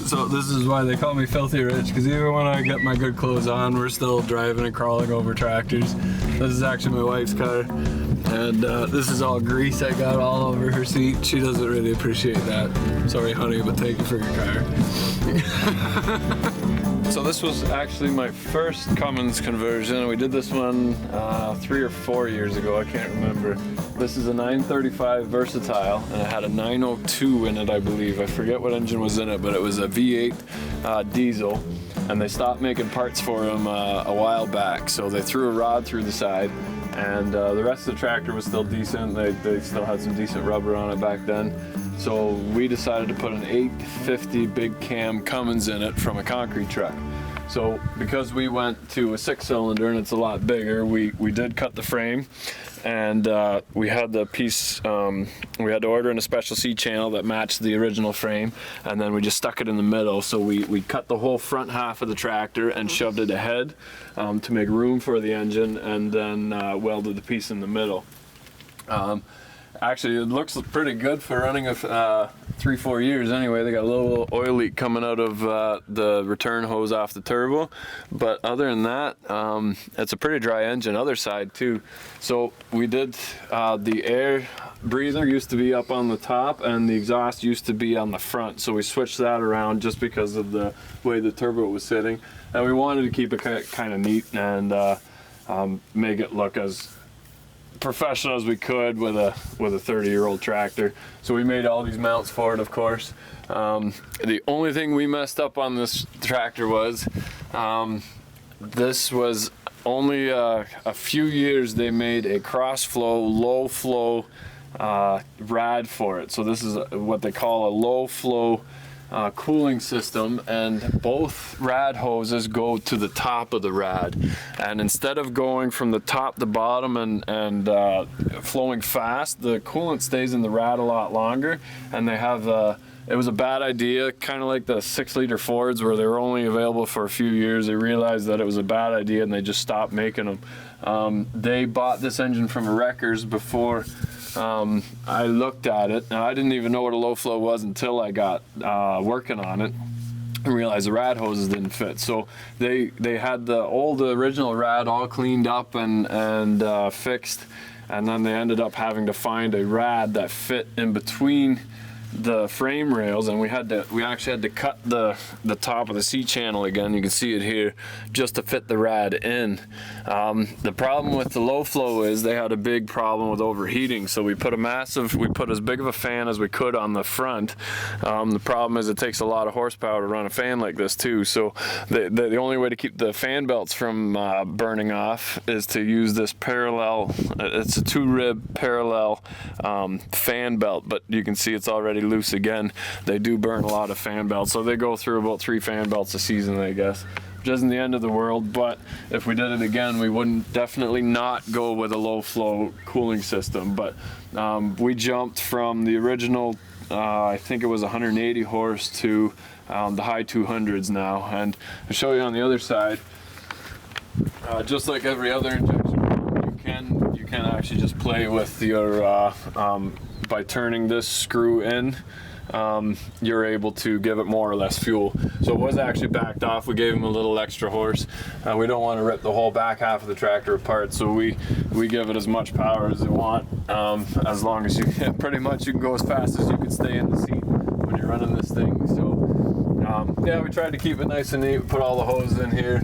So this is why they call me Filthy Rich, because even when I get my good clothes on, we're still driving and crawling over tractors. This is actually my wife's car, and this is all grease I got all over her seat. She doesn't really appreciate that. Sorry, honey, but thank you for your car. So this was actually my first Cummins conversion. We did this one 3 or 4 years ago, I can't remember. This is a 935 Versatile, and it had a 902 in it, I believe. I forget what engine was in it, but it was a V8 diesel, and they stopped making parts for them a while back, so they threw a rod through the side, and the rest of the tractor was still decent. They still had some decent rubber on it back then. So we decided to put an 850 big cam Cummins in it from a concrete truck. So because we went to a 6-cylinder and it's a lot bigger, we did cut the frame, and we had the piece, we had to order in a special C channel that matched the original frame, and then we just stuck it in the middle. So we cut the whole front half of the tractor and shoved it ahead to make room for the engine, and then welded the piece in the middle. Actually, it looks pretty good for running a 3-4 years anyway. They got a little oil leak coming out of the return hose off the turbo, but other than that, it's a pretty dry engine. Other side too. So we did the air breather used to be up on the top, and the exhaust used to be on the front. So we switched that around just because of the way the turbo was sitting, and we wanted to keep it kind of neat and make it look as professional as we could with a 30-year-old tractor. So we made all these mounts for it, of course. The only thing we messed up on this tractor was this was only a few years they made a cross flow, low flow rad for it. So this is what they call a low flow cooling system, and both rad hoses go to the top of the rad, and instead of going from the top to bottom and flowing fast, the coolant stays in the rad a lot longer. And they have it was a bad idea, kind of like the 6-liter Fords where they were only available for a few years. They realized that it was a bad idea and they just stopped making them. They bought this engine from a wreckers before I looked at it. Now, I didn't even know what a low flow was until I got working on it and realized the rad hoses didn't fit. So they had the old original rad all cleaned up and fixed, and then they ended up having to find a rad that fit in between the frame rails, and we actually had to cut the top of the C channel again. You can see it here, just to fit the rad in. The problem with the low flow is they had a big problem with overheating, so we put as big of a fan as we could on the front. The problem is it takes a lot of horsepower to run a fan like this too, so the only way to keep the fan belts from burning off is to use this parallel, it's a 2-rib parallel fan belt, but you can see it's already loose again. They do burn a lot of fan belts, so they go through about 3 fan belts a season, I guess, which isn't the end of the world. But if we did it again, we wouldn't definitely not go with a low flow cooling system. But we jumped from the original I think it was 180 horse to the high 200s now, and I'll show you on the other side. Just like every other injection, you can actually just play with your by turning this screw in, you're able to give it more or less fuel. So it was actually backed off. We gave him a little extra horse. We don't want to rip the whole back half of the tractor apart, so we give it as much power as you want, as long as you can. Pretty much you can go as fast as you can stay in the seat when you're running this thing. So yeah, we tried to keep it nice and neat. We put all the hoses in here.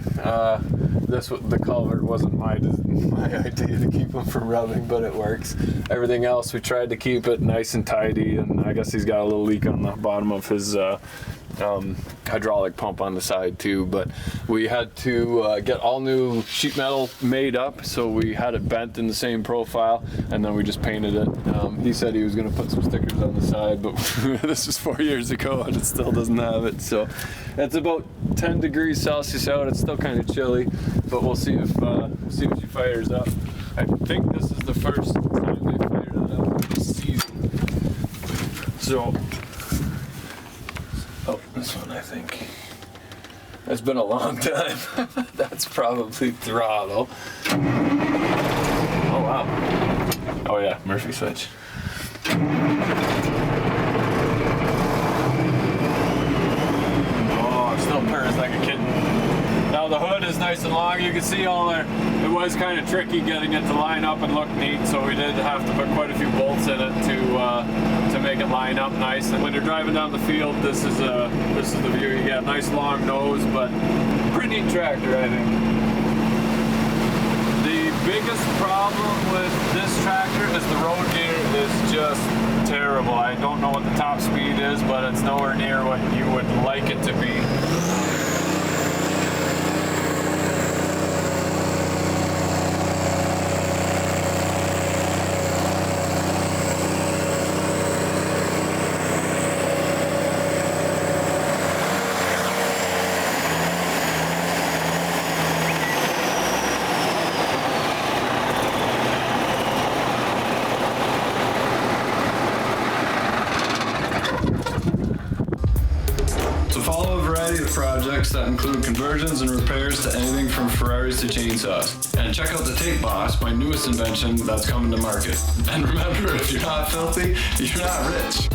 The culvert wasn't my idea to keep them from rubbing, but it works. Everything else, we tried to keep it nice and tidy, and I guess he's got a little leak on the bottom of his hydraulic pump on the side too. But we had to get all new sheet metal made up, so we had it bent in the same profile, and then we just painted it. He said he was going to put some stickers on the side, but this was 4 years ago and it still doesn't have it. So it's about 10 degrees Celsius out. It's still kind of chilly, but we'll see if she fires up. I think this is the first time they fired it up this season. So, oh, this one I think. It's been a long time. That's probably throttle. Oh wow. Oh yeah, Murphy switch. Oh, it still purrs like a kitten. Now the hood is nice and long. You can see all there. It was kind of tricky getting it to line up and look neat, so we did have to put quite a few bolts in it to make it line up nice. And when you're driving down the field, this is the view you get. Nice long nose, but pretty neat tractor, I think. The biggest problem with this tractor is the road gear is just terrible. I don't know what the top speed is, but it's nowhere near what you would like it to be. Projects that include conversions and repairs to anything from Ferraris to chainsaws. And check out the Deboss, my newest invention that's coming to market. And remember, if you're not filthy, you're not rich.